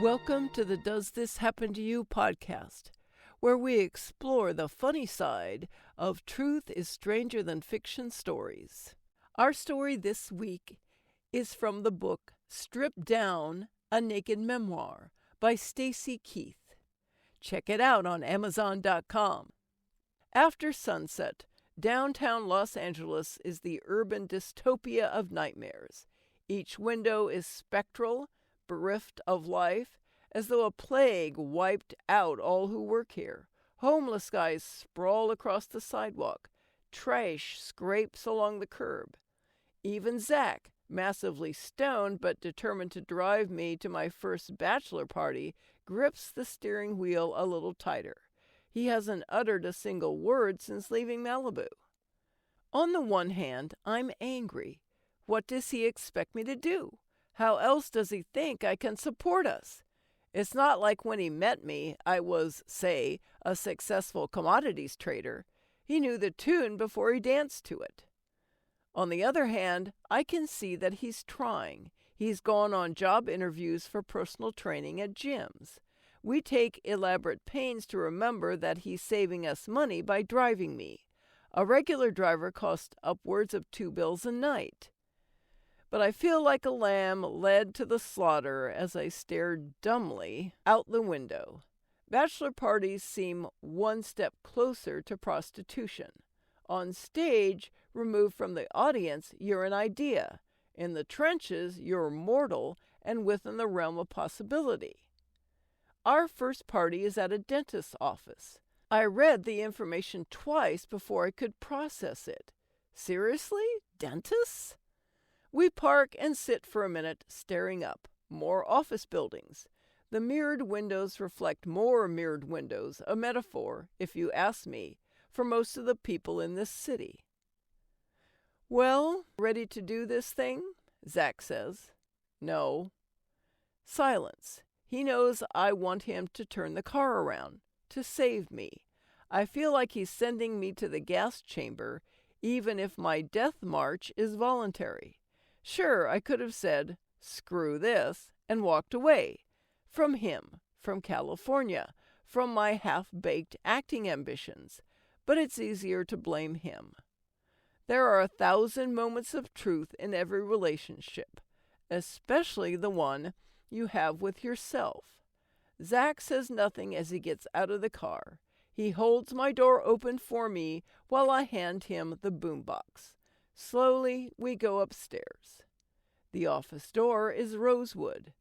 Welcome to the Does This Happen to You podcast, where we explore the funny side of truth is stranger than fiction stories. Our story this week is from the book Stripped Down, A Naked Memoir by Stacy Keith. Check it out on Amazon.com. After sunset, downtown Los Angeles is the urban dystopia of nightmares. Each window is spectral, bereft of life, as though a plague wiped out all who work here. Homeless guys sprawl across the sidewalk. Trash scrapes along the curb. Even Zach, massively stoned but determined to drive me to my first bachelor party, grips the steering wheel a little tighter. He hasn't uttered a single word since leaving Malibu. On the one hand, I'm angry. What does he expect me to do? How else does he think I can support us? It's not like when he met me, I was, say, a successful commodities trader. He knew the tune before he danced to it. On the other hand, I can see that he's trying. He's gone on job interviews for personal training at gyms. We take elaborate pains to remember that he's saving us money by driving me. A regular driver costs upwards of $2 a night. But I feel like a lamb led to the slaughter as I stare dumbly out the window. Bachelor parties seem one step closer to prostitution. On stage, removed from the audience, you're an idea. In the trenches, you're mortal and within the realm of possibility. Our first party is at a dentist's office. I read the information twice before I could process it. Seriously? Dentists? We park and sit for a minute, staring up. More office buildings. The mirrored windows reflect more mirrored windows, a metaphor, if you ask me, for most of the people in this city. Well, ready to do this thing? Zach says. No. Silence. He knows I want him to turn the car around, to save me. I feel like he's sending me to the gas chamber, even if my death march is voluntary. Sure, I could have said, screw this, and walked away. From him, from California, from my half-baked acting ambitions. But it's easier to blame him. There are 1,000 moments of truth in every relationship, especially the one you have with yourself. Zach says nothing as he gets out of the car. He holds my door open for me while I hand him the boombox. Slowly, we go upstairs. The office door is rosewood.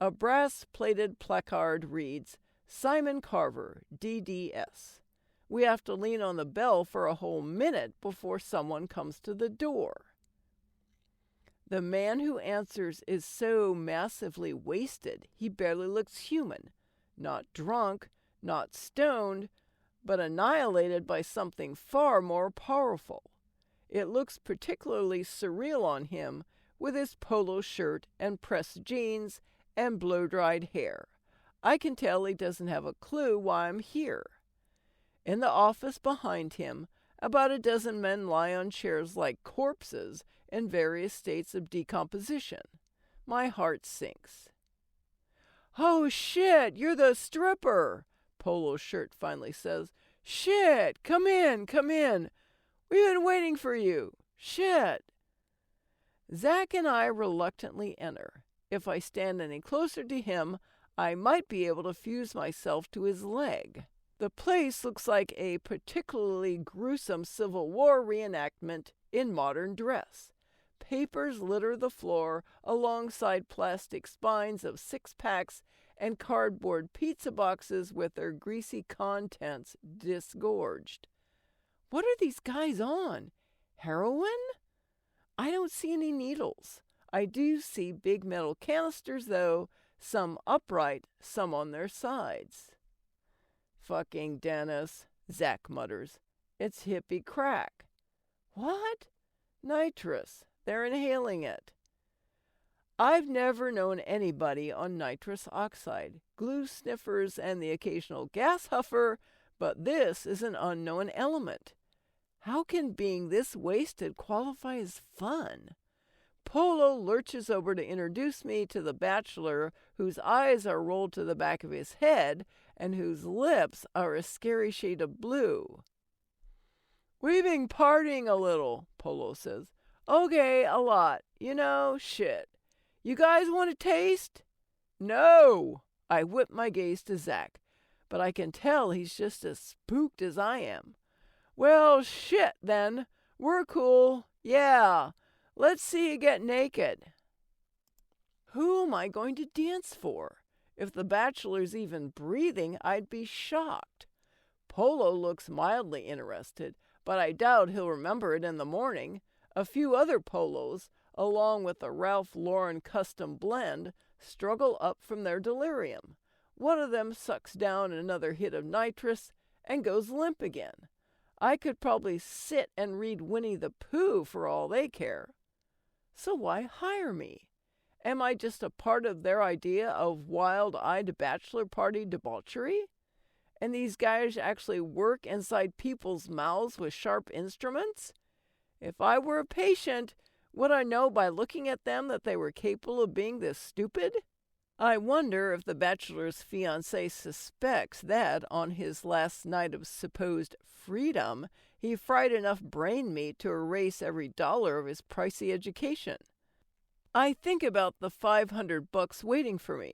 A brass-plated placard reads, Simon Carver, DDS. We have to lean on the bell for a whole minute before someone comes to the door. The man who answers is so massively wasted, he barely looks human. Not drunk, not stoned, but annihilated by something far more powerful. It looks particularly surreal on him with his polo shirt and pressed jeans and blow-dried hair. I can tell he doesn't have a clue why I'm here. In the office behind him, about a dozen men lie on chairs like corpses in various states of decomposition. My heart sinks. Oh shit, you're the stripper, Polo Shirt finally says. Shit, come in. We've been waiting for you. Shit. Zach and I reluctantly enter. If I stand any closer to him, I might be able to fuse myself to his leg. The place looks like a particularly gruesome Civil War reenactment in modern dress. Papers litter the floor alongside plastic spines of six-packs and cardboard pizza boxes with their greasy contents disgorged. What are these guys on? Heroin? I don't see any needles. I do see big metal canisters, though, some upright, some on their sides. Fucking Dennis, Zach mutters. It's hippie crack. What? Nitrous. They're inhaling it. I've never known anybody on nitrous oxide, glue sniffers and the occasional gas huffer, but this is an unknown element. How can being this wasted qualify as fun? Polo lurches over to introduce me to the bachelor, whose eyes are rolled to the back of his head and whose lips are a scary shade of blue. "We've been partying a little," Polo says. "Okay, a lot. Shit. You guys want to taste?" "No!" I whip my gaze to Zach, but I can tell he's just as spooked as I am. "Well, shit, then. We're cool. Yeah. Let's see you get naked." Who am I going to dance for? If the bachelor's even breathing, I'd be shocked. Polo looks mildly interested, but I doubt he'll remember it in the morning. A few other Polos, along with a Ralph Lauren custom blend, struggle up from their delirium. One of them sucks down another hit of nitrous and goes limp again. I could probably sit and read Winnie the Pooh for all they care. So why hire me? Am I just a part of their idea of wild-eyed bachelor party debauchery? And these guys actually work inside people's mouths with sharp instruments? If I were a patient, would I know by looking at them that they were capable of being this stupid? I wonder if the bachelor's fiancé suspects that, on his last night of supposed freedom, he fried enough brain meat to erase every dollar of his pricey education. I think about the $500 waiting for me,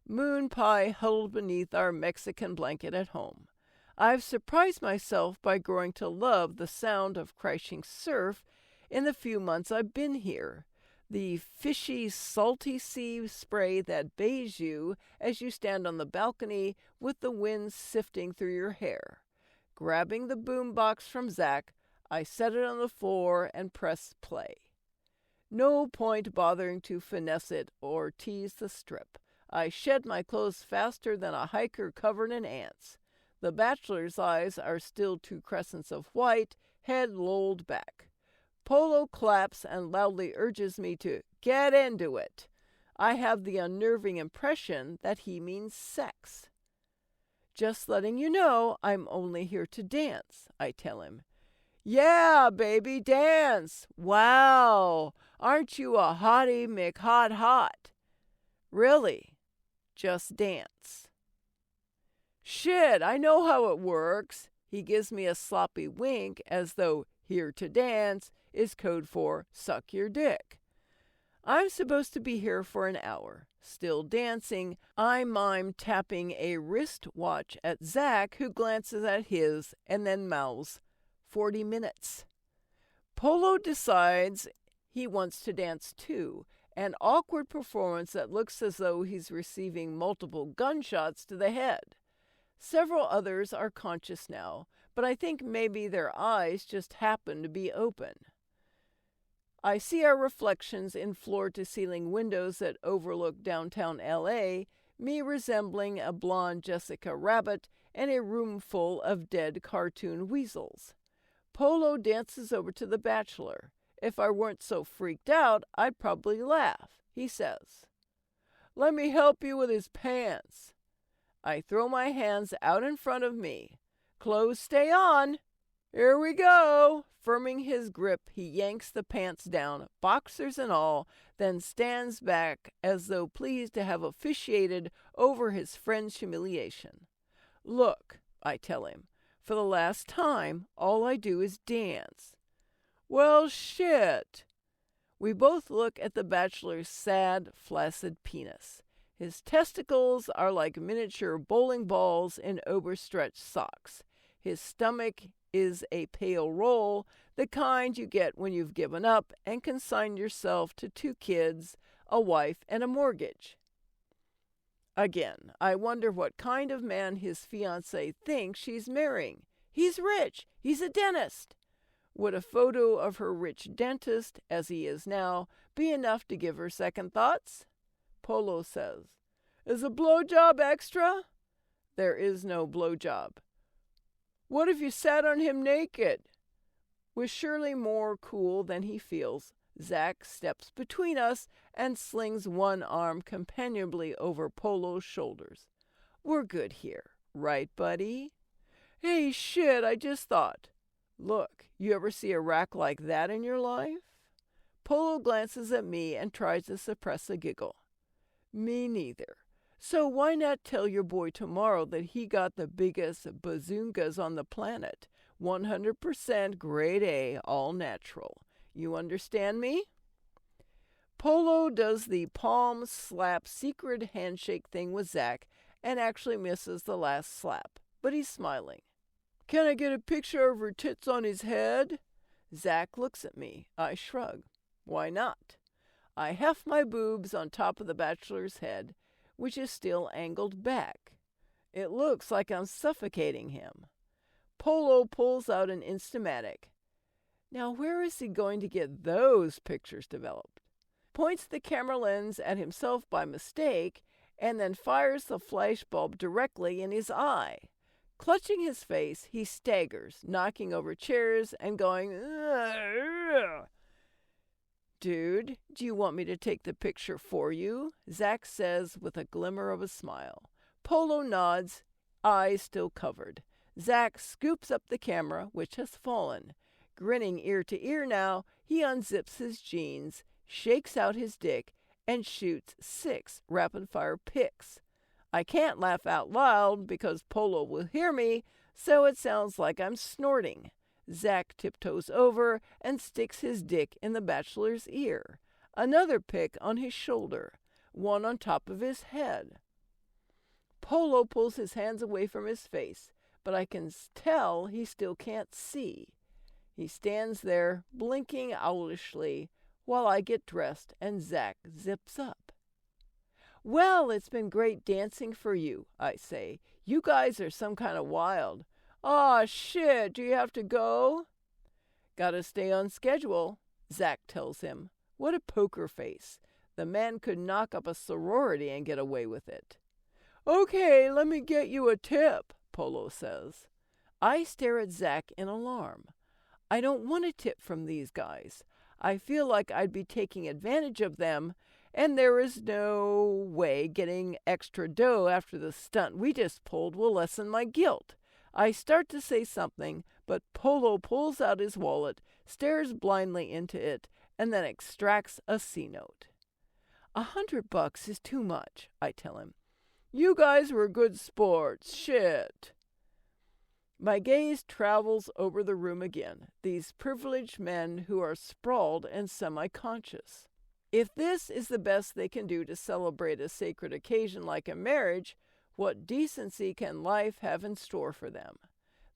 moon pie huddled beneath our Mexican blanket at home. I've surprised myself by growing to love the sound of crashing surf in the few months I've been here. The fishy, salty sea spray that bathes you as you stand on the balcony with the wind sifting through your hair. Grabbing the boombox from Zach, I set it on the floor and press play. No point bothering to finesse it or tease the strip. I shed my clothes faster than a hiker covered in ants. The bachelor's eyes are still two crescents of white, head lolled back. Polo claps and loudly urges me to get into it. I have the unnerving impression that he means sex. "Just letting you know, I'm only here to dance," I tell him. "Yeah, baby, dance! Wow! Aren't you a hottie McHot? Really, just dance." "Shit, I know how it works." He gives me a sloppy wink as though "here to dance" is code for suck your dick. I'm supposed to be here for an hour. Still dancing, I mime tapping a wristwatch at Zach, who glances at his and then mouths, 40 minutes. Polo decides he wants to dance too, an awkward performance that looks as though he's receiving multiple gunshots to the head. Several others are conscious now, but I think maybe their eyes just happen to be open. I see our reflections in floor-to-ceiling windows that overlook downtown L.A., me resembling a blonde Jessica Rabbit and a room full of dead cartoon weasels. Polo dances over to the bachelor. If I weren't so freaked out, I'd probably laugh. He says, "Let me help you with his pants." I throw my hands out in front of me. "Clothes stay on. Here we go." Firming his grip, he yanks the pants down, boxers and all, then stands back as though pleased to have officiated over his friend's humiliation. "Look," I tell him, "for the last time, all I do is dance." "Well, shit." We both look at the bachelor's sad, flaccid penis. His testicles are like miniature bowling balls in overstretched socks. His stomach is a pale roll, the kind you get when you've given up and consigned yourself to 2 kids, a wife, and a mortgage. Again, I wonder what kind of man his fiancée thinks she's marrying. He's rich. He's a dentist. Would a photo of her rich dentist, as he is now, be enough to give her second thoughts? Polo says, "Is a blowjob extra?" There is no blowjob. "What if you sat on him naked?" With surely more cool than he feels, Zach steps between us and slings one arm companionably over Polo's shoulders. "We're good here, right, buddy?" "Hey, shit, I just thought." "Look, you ever see a rack like that in your life?" Polo glances at me and tries to suppress a giggle. Me neither. So why not tell your boy tomorrow that he got the biggest bazoongas on the planet? 100% grade A, all natural. You understand me? Polo does the palm slap secret handshake thing with Zach and actually misses the last slap, but he's smiling. Can I get a picture of her tits on his head? Zach looks at me. I shrug. Why not? I heft my boobs on top of the bachelor's head, which is still angled back. It looks like I'm suffocating him. Polo pulls out an Instamatic. Now where is he going to get those pictures developed? Points the camera lens at himself by mistake, and then fires the flashbulb directly in his eye. Clutching his face, he staggers, knocking over chairs and going, "Ugh." Dude, do you want me to take the picture for you? Zach says with a glimmer of a smile. Polo nods, eyes still covered. Zach scoops up the camera, which has fallen. Grinning ear to ear now, he unzips his jeans, shakes out his dick, and shoots 6 rapid-fire pics. I can't laugh out loud because Polo will hear me, so it sounds like I'm snorting. Zach tiptoes over and sticks his dick in the bachelor's ear. Another pic on his shoulder, one on top of his head. Polo pulls his hands away from his face, but I can tell he still can't see. He stands there, blinking owlishly, while I get dressed and Zach zips up. Well, it's been great dancing for you, I say. You guys are some kind of wild. Aw, shit, do you have to go? Gotta stay on schedule, Zach tells him. What a poker face. The man could knock up a sorority and get away with it. Okay, let me get you a tip, Polo says. I stare at Zach in alarm. I don't want a tip from these guys. I feel like I'd be taking advantage of them, and there is no way getting extra dough after the stunt we just pulled will lessen my guilt. I start to say something, but Polo pulls out his wallet, stares blindly into it, and then extracts a C-note. $100 is too much, I tell him. You guys were good sports. Shit. My gaze travels over the room again, these privileged men who are sprawled and semi-conscious. If this is the best they can do to celebrate a sacred occasion like a marriage, what decency can life have in store for them?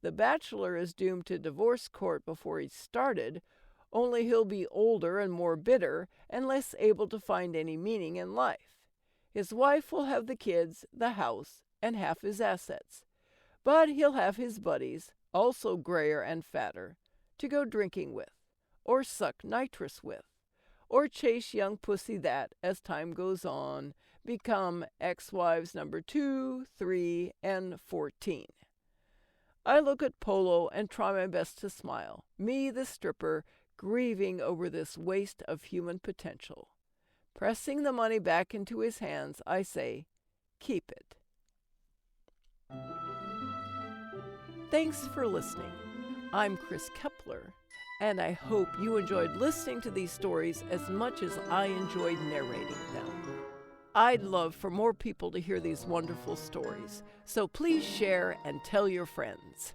The bachelor is doomed to divorce court before he started, only he'll be older and more bitter and less able to find any meaning in life. His wife will have the kids, the house, and half his assets. But he'll have his buddies, also grayer and fatter, to go drinking with, or suck nitrous with, or chase young pussy that, as time goes on, become ex-wives number 2, 3, and 14. I look at Polo and try my best to smile, me, the stripper, grieving over this waste of human potential. Pressing the money back into his hands, I say, keep it. Thanks for listening. I'm Chris Kepler, and I hope you enjoyed listening to these stories as much as I enjoyed narrating them. I'd love for more people to hear these wonderful stories, so please share and tell your friends.